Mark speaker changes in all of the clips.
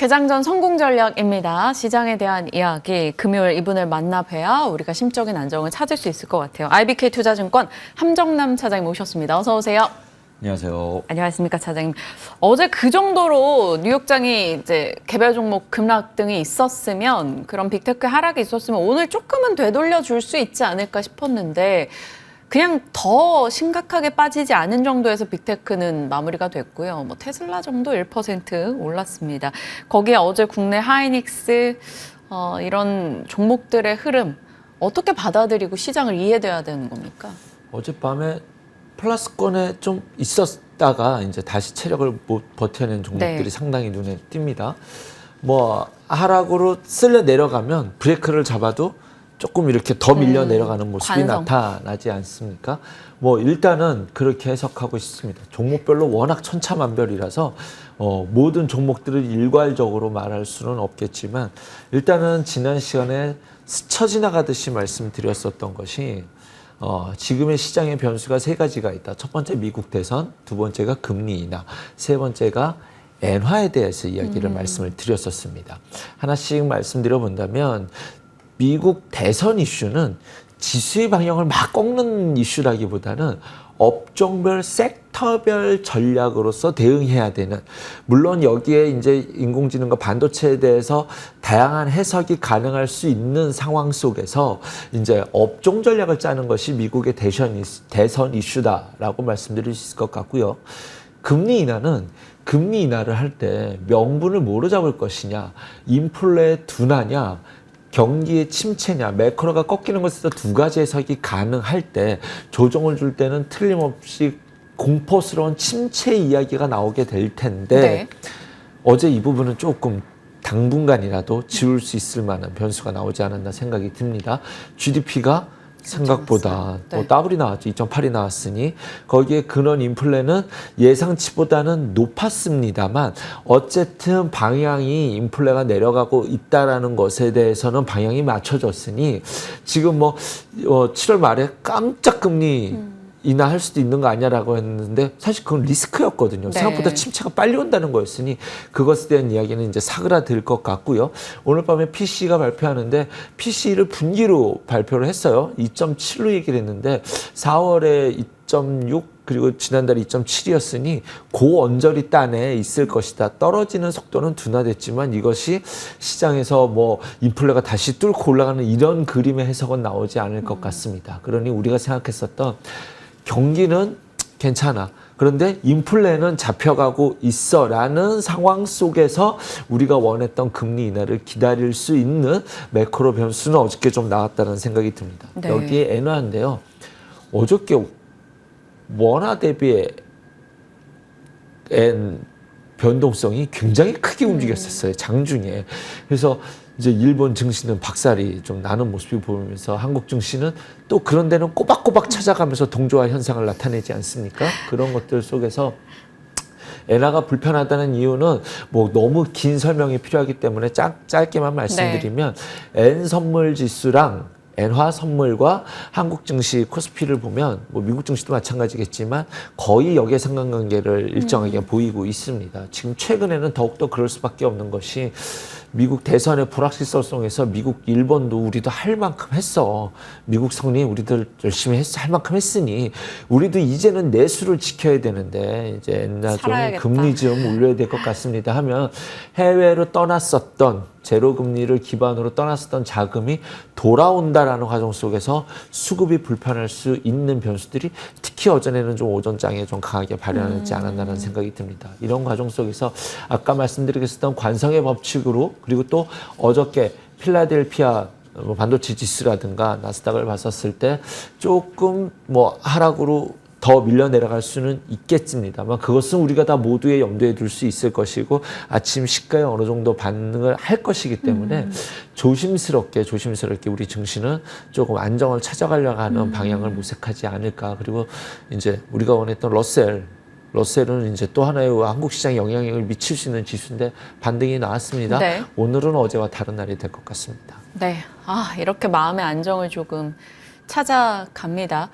Speaker 1: 개장 전 성공 전략입니다. 시장에 대한 이야기, 금요일 이분을 만나 뵈야 우리가 심적인 안정을 찾을 수 있을 것 같아요. IBK 투자증권 함정남 차장님 모셨습니다. 어서 오세요.
Speaker 2: 안녕하세요.
Speaker 1: 안녕하십니까, 차장님. 어제 그 정도로 뉴욕장이 이제 개별 종목 급락 등이 있었으면, 그런 빅테크 하락이 있었으면 오늘 조금은 되돌려 줄 수 있지 않을까 싶었는데, 그냥 더 심각하게 빠지지 않은 정도에서 빅테크는 마무리가 됐고요. 뭐 테슬라 정도 1% 올랐습니다. 거기에 어제 국내 하이닉스 이런 종목들의 흐름 어떻게 받아들이고 시장을 이해돼야 되는 겁니까? 어젯밤에
Speaker 2: 플러스권에 좀 있었다가 이제 다시 체력을 못 버텨낸 종목들이 상당히 눈에 띕니다. 뭐 하락으로 쓸려 내려가면 브레이크를 잡아도 조금 이렇게 더 밀려 내려가는 모습이 나타나지 않습니까? 뭐 일단은 그렇게 해석하고 있습니다. 종목별로 워낙 천차만별이라서 모든 종목들을 일괄적으로 말할 수는 없겠지만, 일단은 지난 시간에 스쳐 지나가듯이 말씀드렸었던 것이 지금의 시장의 변수가 세 가지가 있다. 첫 번째 미국 대선, 두 번째가 금리 인하, 세 번째가 엔화에 대해서 이야기를 말씀을 드렸었습니다. 하나씩 말씀드려 본다면, 미국 대선 이슈는 지수의 방향을 막 꺾는 이슈라기보다는 업종별, 섹터별 전략으로서 대응해야 되는, 물론 여기에 이제 인공지능과 반도체에 대해서 다양한 해석이 가능할 수 있는 상황 속에서 이제 업종 전략을 짜는 것이 미국의 대선 이슈다라고 말씀드릴 수 있을 것 같고요. 금리 인하는 금리 인하를 할 때 명분을 뭐로 잡을 것이냐, 인플레 둔화냐, 경기의 침체냐, 매크로가 꺾이는 것에서 두 가지 해석이 가능할 때 조정을 줄 때는 틀림없이 공포스러운 침체 이야기가 나오게 될 텐데, 어제 이 부분은 조금 당분간이라도 지울 수 있을 만한 변수가 나오지 않았나 생각이 듭니다. GDP가 생각보다 더블이 나왔죠. 2.8이 나왔으니 거기에 근원 인플레는 예상치보다는 높았습니다만, 어쨌든 방향이 인플레가 내려가고 있다라는 것에 대해서는 방향이 맞춰졌으니, 지금 뭐 7월 말에 깜짝 금리 인하할 수도 있는 거 아니냐라고 했는데, 사실 그건 리스크였거든요. 생각보다 침체가 빨리 온다는 거였으니 그것에 대한 이야기는 이제 사그라들 것 같고요. 오늘 밤에 PC가 발표하는데, PC를 분기로 발표를 했어요. 2.7로 얘기를 했는데 4월에 2.6 그리고 지난달에 2.7이었으니 그 언저리 단에 있을 것이다. 떨어지는 속도는 둔화됐지만 이것이 시장에서 뭐 인플레가 다시 뚫고 올라가는 이런 그림의 해석은 나오지 않을 것 같습니다. 그러니 우리가 생각했었던 경기는 괜찮아, 그런데 인플레는 잡혀가고 있어 라는 상황 속에서 우리가 원했던 금리 인하를 기다릴 수 있는 매크로 변수는 어저께 좀 나왔다는 생각이 듭니다. 여기에 엔화인데요. 어저께 원화 대비의 변동성이 굉장히 크게 움직였었어요. 장중에. 그래서 이제 일본 증시는 박살이 좀 나는 모습이 보이면서 한국 증시는 또 그런 데는 꼬박꼬박 찾아가면서 동조화 현상을 나타내지 않습니까? 그런 것들 속에서 엔화가 불편하다는 이유는 뭐 너무 긴 설명이 필요하기 때문에 짧게만 말씀드리면, 엔 선물 지수랑 엔화 선물과 한국 증시 코스피를 보면, 뭐 미국 증시도 마찬가지겠지만 거의 역의 상관관계를 일정하게 보이고 있습니다. 지금 최근에는 더욱더 그럴 수밖에 없는 것이, 미국 대선의 불확실성에서 미국, 일본도 우리도 할 만큼 했어. 미국 성리 우리들 열심히 할 만큼 했으니 우리도 이제는 내수를 지켜야 되는데, 이제 엔화 좀 금리 좀 올려야 될 것 같습니다 하면, 해외로 떠났었던, 제로 금리를 기반으로 떠났었던 자금이 돌아온다라는 과정 속에서 수급이 불편할 수 있는 변수들이 특히 어제는 좀 오전장에 좀 강하게 발현하지 않았나라는 생각이 듭니다. 이런 과정 속에서 아까 말씀드리겠었던 관성의 법칙으로, 그리고 또 어저께 필라델피아 반도체 지수라든가 나스닥을 봤었을 때 조금 뭐 하락으로 더 밀려 내려갈 수는 있겠습니다만, 그것은 우리가 다 모두의 염두에 둘 수 있을 것이고 아침 시가에 어느 정도 반응을 할 것이기 때문에 조심스럽게 우리 증시는 조금 안정을 찾아가려고 하는 방향을 모색하지 않을까. 그리고 이제 우리가 원했던 러셀은 이제 또 하나의 한국 시장에 영향력을 미칠 수 있는 지수인데 반등이 나왔습니다. 오늘은 어제와 다른 날이 될 것 같습니다.
Speaker 1: 이렇게 마음의 안정을 조금 찾아갑니다.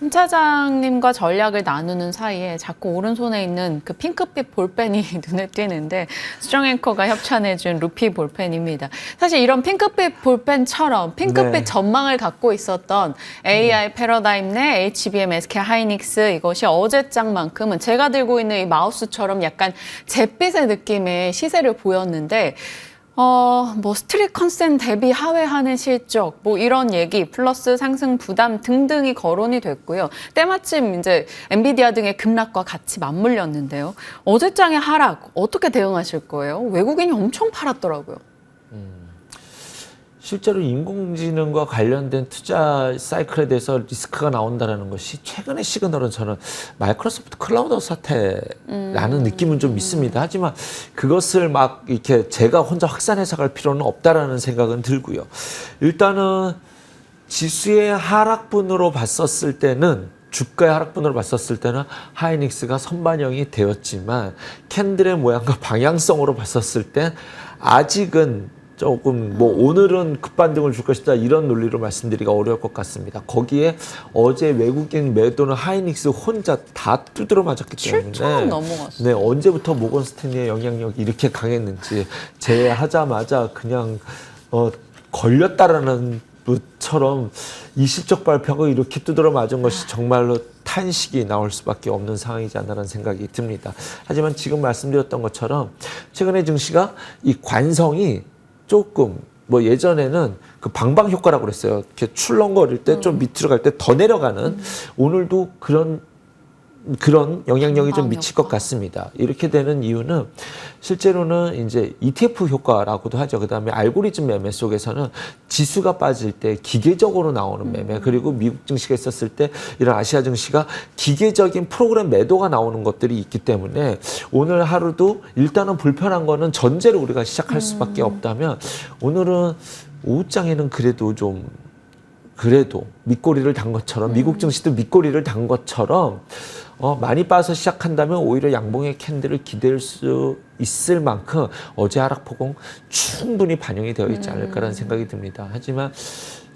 Speaker 1: 차장님과 전략을 나누는 사이에 자꾸 오른손에 있는 그 핑크빛 볼펜이 눈에 띄는데 수정 앵커가 협찬해준 루피 볼펜입니다. 사실 이런 핑크빛 볼펜처럼 핑크빛
Speaker 2: 네.
Speaker 1: 전망을 갖고 있었던 AI 패러다임 내 HBM, SK 하이닉스 이것이 어제장만큼은 제가 들고 있는 이 마우스처럼 약간 잿빛의 느낌의 시세를 보였는데 뭐 스트릿 컨센 대비 하회하는 실적, 뭐 이런 얘기, 플러스 상승 부담 등등이 거론이 됐고요. 때마침 이제 엔비디아 등의 급락과 같이 맞물렸는데요. 어제장의 하락 어떻게 대응하실 거예요? 외국인이 엄청 팔았더라고요.
Speaker 2: 실제로 인공지능과 관련된 투자 사이클에 대해서 리스크가 나온다는 것이 최근의 시그널은 저는 마이크로소프트 클라우드 사태라는 느낌은 좀 있습니다. 하지만 그것을 막 이렇게 제가 혼자 확산해서 갈 필요는 없다라는 생각은 들고요. 일단은 지수의 하락분으로 봤었을 때는 주가의 하락분으로 봤었을 때는 하이닉스가 선반영이 되었지만 캔들의 모양과 방향성으로 봤었을 땐 아직은 조금 뭐 오늘은 급반등을 줄 것이다 이런 논리로 말씀드리기가 어려울 것 같습니다. 거기에 어제 외국인 매도는 하이닉스 혼자 다 두드려 맞았기 때문에
Speaker 1: 7,000원 넘어갔어요.
Speaker 2: 네, 언제부터 모건 스탠리의 영향력이 이렇게 강했는지 제외하자마자 그냥 걸렸다라는 것처럼 이 실적 발표가 이렇게 두드려 맞은 것이 정말로 탄식이 나올 수밖에 없는 상황이지 않나라는 생각이 듭니다. 하지만 지금 말씀드렸던 것처럼 최근에 증시가 이 관성이 조금 뭐 예전에는 그 방방 효과라고 그랬어요. 이렇게 출렁거릴 때 좀 밑으로 갈 때 더 내려가는 오늘도 그런 영향력이 좀 미칠 것 같습니다. 이렇게 되는 이유는 실제로는 이제 ETF 효과라고도 하죠. 그다음에 알고리즘 매매 속에서는 지수가 빠질 때 기계적으로 나오는 매매, 그리고 미국 증시가 있었을 때 이런 아시아 증시가 기계적인 프로그램 매도가 나오는 것들이 있기 때문에 오늘 하루도 일단은 불편한 거는 전제로 우리가 시작할 수밖에 없다면 오늘은 오후장에는 그래도 밑꼬리를 단 것처럼 미국 증시도 밑꼬리를 단 것처럼 많이 빠서 시작한다면 오히려 양봉의 캔들을 기대할 수 있을 만큼 어제 하락폭은 충분히 반영이 되어 있지 않을까라는 생각이 듭니다. 하지만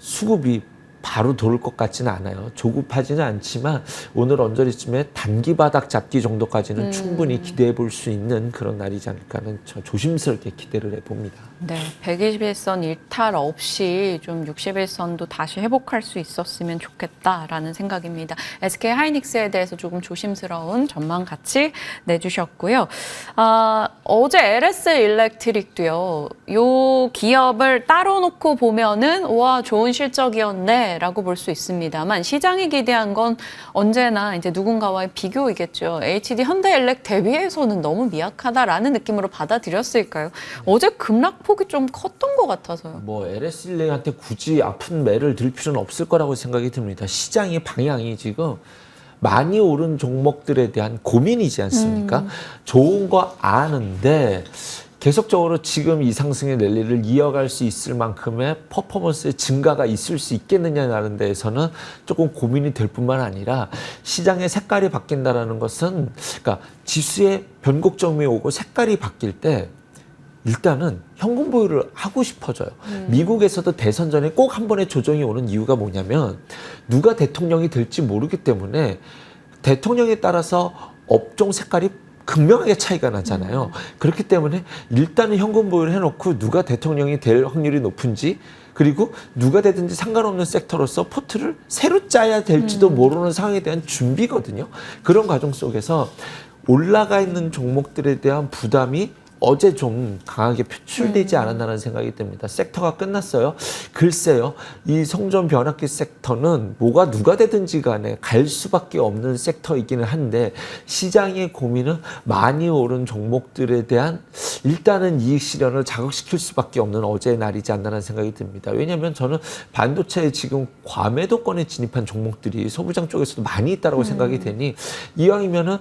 Speaker 2: 수급이 바로 돌을 것 같지는 않아요. 조급하지는 않지만 오늘 언저리쯤에 단기 바닥 잡기 정도까지는 충분히 기대해 볼 수 있는 그런 날이지 않을까는 저 조심스럽게 기대를 해봅니다.
Speaker 1: 네, 121선 일탈 없이 좀 61선도 다시 회복할 수 있었으면 좋겠다라는 생각입니다. SK 하이닉스에 대해서 조금 조심스러운 전망 같이 내주셨고요. 어제 LS 일렉트릭도요. 요 기업을 따로 놓고 보면은 와 좋은 실적이었네라고 볼 수 있습니다만 시장이 기대한 건 언제나 이제 누군가와의 비교이겠죠. HD 현대일렉 대비해서는 너무 미약하다라는 느낌으로 받아들였을까요? 어제 급락 폭이 좀 컸던 것 같아서요.
Speaker 2: 뭐 LS일렉한테 굳이 아픈 매를 들 필요는 없을 거라고 생각이 듭니다. 시장의 방향이 지금 많이 오른 종목들에 대한 고민이지 않습니까? 좋은 거 아는데 계속적으로 지금 이 상승의 랠리를 이어갈 수 있을 만큼의 퍼포먼스의 증가가 있을 수 있겠느냐라는 데에서는 조금 고민이 될 뿐만 아니라 시장의 색깔이 바뀐다는 것은 그러니까 지수의 변곡점이 오고 색깔이 바뀔 때 일단은 현금 보유를 하고 싶어져요. 미국에서도 대선 전에 꼭 한 번의 조정이 오는 이유가 뭐냐면 누가 대통령이 될지 모르기 때문에 대통령에 따라서 업종 색깔이 극명하게 차이가 나잖아요. 그렇기 때문에 일단은 현금 보유를 해놓고 누가 대통령이 될 확률이 높은지 그리고 누가 되든지 상관없는 섹터로서 포트를 새로 짜야 될지도 모르는 상황에 대한 준비거든요. 그런 과정 속에서 올라가 있는 종목들에 대한 부담이 어제 좀 강하게 표출되지 않았나라는 생각이 듭니다. 섹터가 끝났어요. 글쎄요. 이 성전 변압기 섹터는 뭐가 누가 되든지 간에 갈 수밖에 없는 섹터이기는 한데 시장의 고민은 많이 오른 종목들에 대한 일단은 이익 실현을 자극시킬 수밖에 없는 어제의 날이지 않나라는 생각이 듭니다. 왜냐하면 저는 반도체에 지금 과매도권에 진입한 종목들이 소부장 쪽에서도 많이 있다고 생각이 되니 이왕이면은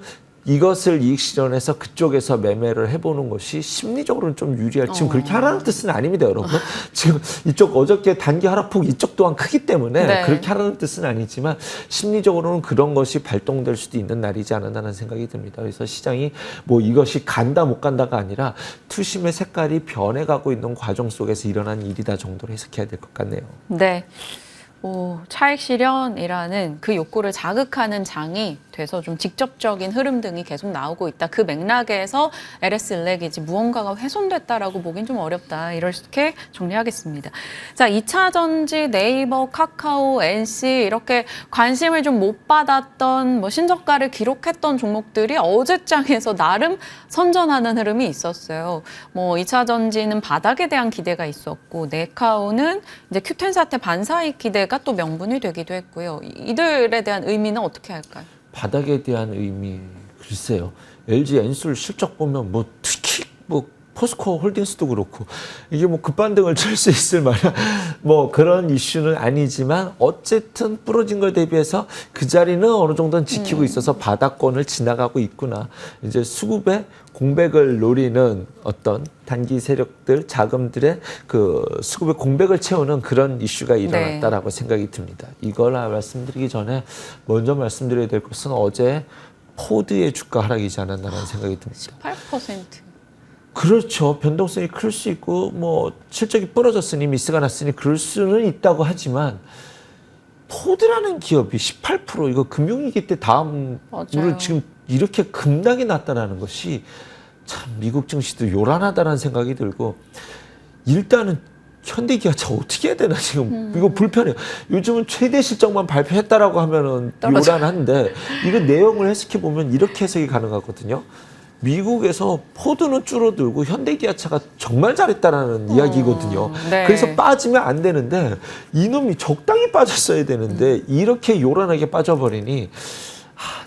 Speaker 2: 이것을 이익 실현해서 그쪽에서 매매를 해보는 것이 심리적으로는 좀 유리할. 지금 그렇게 하라는 뜻은 아닙니다, 여러분. 지금 이쪽 어저께 단기 하락폭 이쪽 또한 크기 때문에
Speaker 1: 네.
Speaker 2: 그렇게 하라는 뜻은 아니지만 심리적으로는 그런 것이 발동될 수도 있는 날이지 않았나라는 생각이 듭니다. 그래서 시장이 뭐 이것이 간다 못 간다가 아니라 투심의 색깔이 변해가고 있는 과정 속에서 일어난 일이다 정도로 해석해야 될 것 같네요.
Speaker 1: 네. 차익 실현이라는 그 욕구를 자극하는 장이 돼서 좀 직접적인 흐름 등이 계속 나오고 있다. 그 맥락에서 LS 일렉이지 무언가가 훼손됐다라고 보긴 좀 어렵다. 이렇게 정리하겠습니다. 자, 2차 전지, 네이버, 카카오, NC 이렇게 관심을 좀 못 받았던 신저가를 기록했던 종목들이 어제장에서 나름 선전하는 흐름이 있었어요. 2차 전지는 바닥에 대한 기대가 있었고 네카오는 이제 Q10 사태 반사익 기대가 또 명분이 되기도 했고요. 이들에 대한 의미는 어떻게 할까요?
Speaker 2: 바닥에 대한 의미 글쎄요. LG 엔솔 실적 보면 특히 포스코 홀딩스도 그렇고 이게 급반등을 칠 수 있을 만한 그런 이슈는 아니지만 어쨌든 부러진 걸 대비해서 그 자리는 어느 정도는 지키고 있어서 바닥권을 지나가고 있구나. 이제 수급의 공백을 노리는 어떤 단기 세력들, 자금들의 그 수급의 공백을 채우는 그런 이슈가 일어났다라고 생각이 듭니다. 이걸 말씀드리기 전에 먼저 말씀드려야 될 것은 어제 포드의 주가 하락이지 않았나라는 생각이 듭니다.
Speaker 1: 18%.
Speaker 2: 그렇죠. 변동성이 클 수 있고 실적이 부러졌으니 미스가 났으니 그럴 수는 있다고 하지만 포드라는 기업이 18% 이거 금융위기 때 다음으로 지금 이렇게 급락이 났다는 것이 참 미국 증시도 요란하다는 생각이 들고 일단은 현대기아차 어떻게 해야 되나 지금 이거 불편해요. 요즘은 최대 실적만 발표했다라고 하면은 요란한데 이거 내용을 해석해 보면 이렇게 해석이 가능하거든요. 미국에서 포드는 줄어들고 현대기아차가 정말 잘했다라는 이야기거든요.
Speaker 1: 네.
Speaker 2: 그래서 빠지면 안 되는데 이놈이 적당히 빠졌어야 되는데 이렇게 요란하게 빠져버리니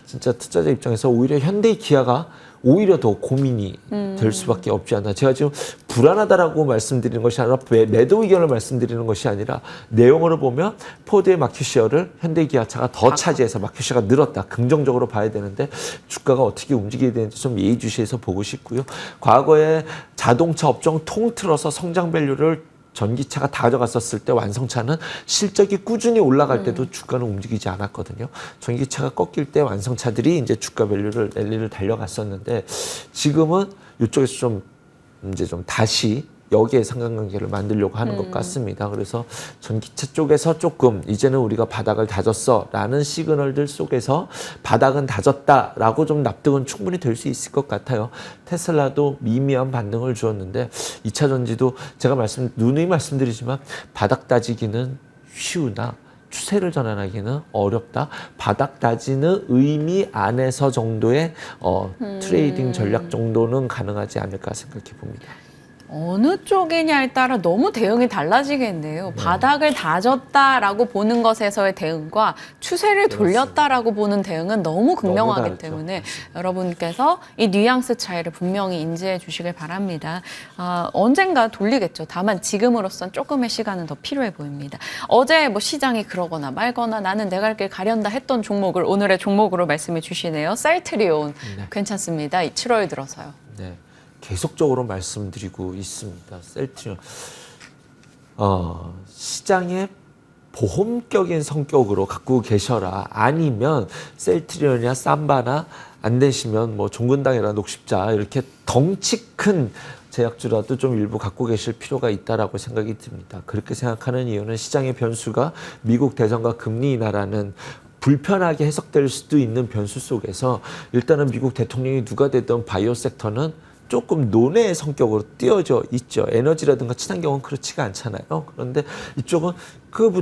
Speaker 2: 진짜 투자자 입장에서 오히려 현대기아가 오히려 더 고민이 될 수밖에 없지 않나. 제가 지금 불안하다라고 말씀드리는 것이 아니라 매도 의견을 말씀드리는 것이 아니라 내용으로 보면 포드의 마켓시어를 현대기아차가 더 차지해서 마켓시어가 늘었다. 긍정적으로 봐야 되는데 주가가 어떻게 움직여야 되는지 좀 예의주시해서 보고 싶고요. 과거에 자동차 업종 통틀어서 성장 밸류를 전기차가 다 가져갔었을 때 완성차는 실적이 꾸준히 올라갈 때도 주가는 움직이지 않았거든요. 전기차가 꺾일 때 완성차들이 이제 주가 밸류를 랠리를 달려갔었는데 지금은 이쪽에서 좀 다시 여기에 상관관계를 만들려고 하는 것 같습니다. 그래서 전기차 쪽에서 조금 이제는 우리가 바닥을 다졌어 라는 시그널들 속에서 바닥은 다졌다라고 좀 납득은 충분히 될 수 있을 것 같아요. 테슬라도 미미한 반등을 주었는데 2차 전지도 제가 누누이 말씀드리지만 바닥 다지기는 쉬우나 추세를 전환하기는 어렵다. 바닥 다지는 의미 안에서 정도의 트레이딩 전략 정도는 가능하지 않을까 생각해 봅니다.
Speaker 1: 어느 쪽이냐에 따라 너무 대응이 달라지겠네요. 바닥을 다졌다라고 보는 것에서의 대응과 추세를 돌렸다라고 보는 대응은 너무 극명하기 때문에 여러분께서 이 뉘앙스 차이를 분명히 인지해 주시길 바랍니다. 언젠가 돌리겠죠. 다만 지금으로선 조금의 시간은 더 필요해 보입니다. 어제 시장이 그러거나 말거나 나는 내 갈 길 가련다 했던 종목을 오늘의 종목으로 말씀해 주시네요. 셀트리온. 괜찮습니다. 7월 들어서요.
Speaker 2: 네. 계속적으로 말씀드리고 있습니다. 셀트리온 시장의 보험격인 성격으로 갖고 계셔라. 아니면 셀트리온이나 삼바나 안 되시면 종근당이나 녹십자 이렇게 덩치 큰 제약주라도 좀 일부 갖고 계실 필요가 있다라고 생각이 듭니다. 그렇게 생각하는 이유는 시장의 변수가 미국 대선과 금리 인하라는 불편하게 해석될 수도 있는 변수 속에서 일단은 미국 대통령이 누가 되든 바이오 섹터는 조금 논외의 성격으로 띄어져 있죠. 에너지라든가 친환경은 그렇지가 않잖아요. 그런데 이쪽은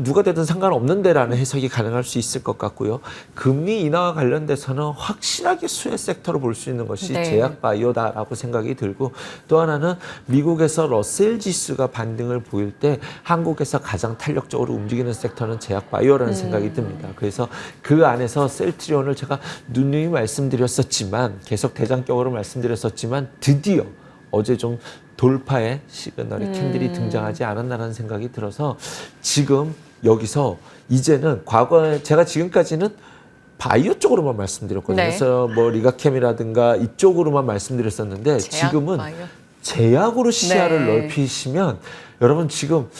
Speaker 2: 누가 되든 상관없는데라는 해석이 가능할 수 있을 것 같고요. 금리 인하와 관련돼서는 확실하게 수혜 섹터로 볼 수 있는 것이 제약 바이오다라고 생각이 들고 또 하나는 미국에서 러셀 지수가 반등을 보일 때 한국에서 가장 탄력적으로 움직이는 섹터는 제약 바이오라는 생각이 듭니다. 그래서 그 안에서 셀트리온을 제가 누누이 말씀드렸었지만 계속 대장격으로 말씀드렸었지만 드디어 어제 좀 돌파의 시그널의 캔들이 등장하지 않았나라는 생각이 들어서 지금 여기서 이제는 과거에 제가 지금까지는 바이오 쪽으로만 말씀드렸거든요. 그래서 리가캠이라든가 이쪽으로만 말씀드렸었는데 지금은 제약으로 시야를 넓히시면 여러분 지금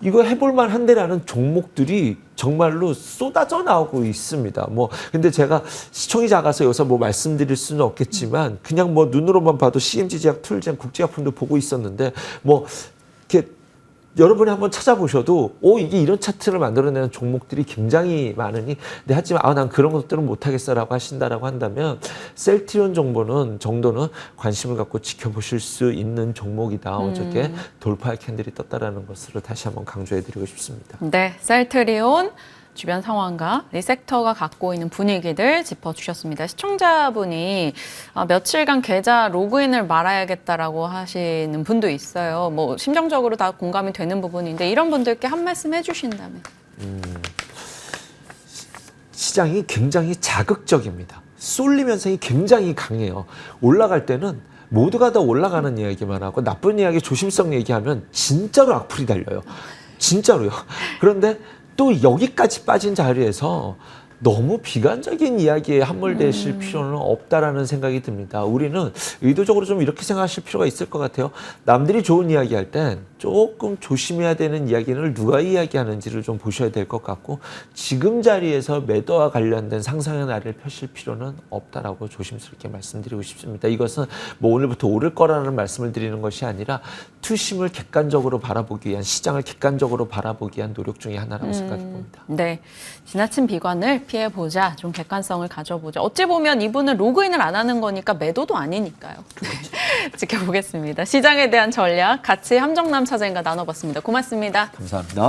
Speaker 2: 이거 해볼만 한데라는 종목들이 정말로 쏟아져 나오고 있습니다. 근데 제가 시총이 작아서 여기서 말씀드릴 수는 없겠지만 그냥 눈으로만 봐도 CMG 제약, 툴젠, 국제약품도 보고 있었는데 이렇게 여러분이 한번 찾아보셔도 이게 이런 차트를 만들어내는 종목들이 굉장히 많으니 근데 하지만 난 그런 것들은 못하겠어라고 하신다라고 한다면 셀트리온 정도는 관심을 갖고 지켜보실 수 있는 종목이다. 어저께 돌파 캔들이 떴다라는 것으로 다시 한번 강조해드리고 싶습니다.
Speaker 1: 네, 셀트리온 주변 상황과 이 섹터가 갖고 있는 분위기들 짚어주셨습니다. 시청자분이 며칠간 계좌 로그인을 말아야겠다라고 하시는 분도 있어요. 뭐 심정적으로 다 공감이 되는 부분인데 이런 분들께 한 말씀 해주신다면.
Speaker 2: 시장이 굉장히 자극적입니다. 쏠림 현상이 굉장히 강해요. 올라갈 때는 모두가 다 올라가는 이야기만 하고 나쁜 이야기, 조심성 얘기하면 진짜로 악플이 달려요. 진짜로요. 그런데 또 여기까지 빠진 자리에서 너무 비관적인 이야기에 함몰되실 필요는 없다라는 생각이 듭니다. 우리는 의도적으로 좀 이렇게 생각하실 필요가 있을 것 같아요. 남들이 좋은 이야기 할 땐 조금 조심해야 되는 이야기를 누가 이야기하는지를 좀 보셔야 될 것 같고 지금 자리에서 매도와 관련된 상상의 날을 펴실 필요는 없다라고 조심스럽게 말씀드리고 싶습니다. 이것은 뭐 오늘부터 오를 거라는 말씀을 드리는 것이 아니라 투심을 객관적으로 바라보기 위한 시장을 객관적으로 바라보기 위한 노력 중에 하나라고 생각해 봅니다.
Speaker 1: 네, 지나친 비관을 피해보자. 좀 객관성을 가져보자. 어찌 보면 이분은 로그인을 안 하는 거니까 매도도 아니니까요. 지켜보겠습니다. 시장에 대한 전략 같이 함정남 차장님과 나눠봤습니다. 고맙습니다.
Speaker 2: 감사합니다.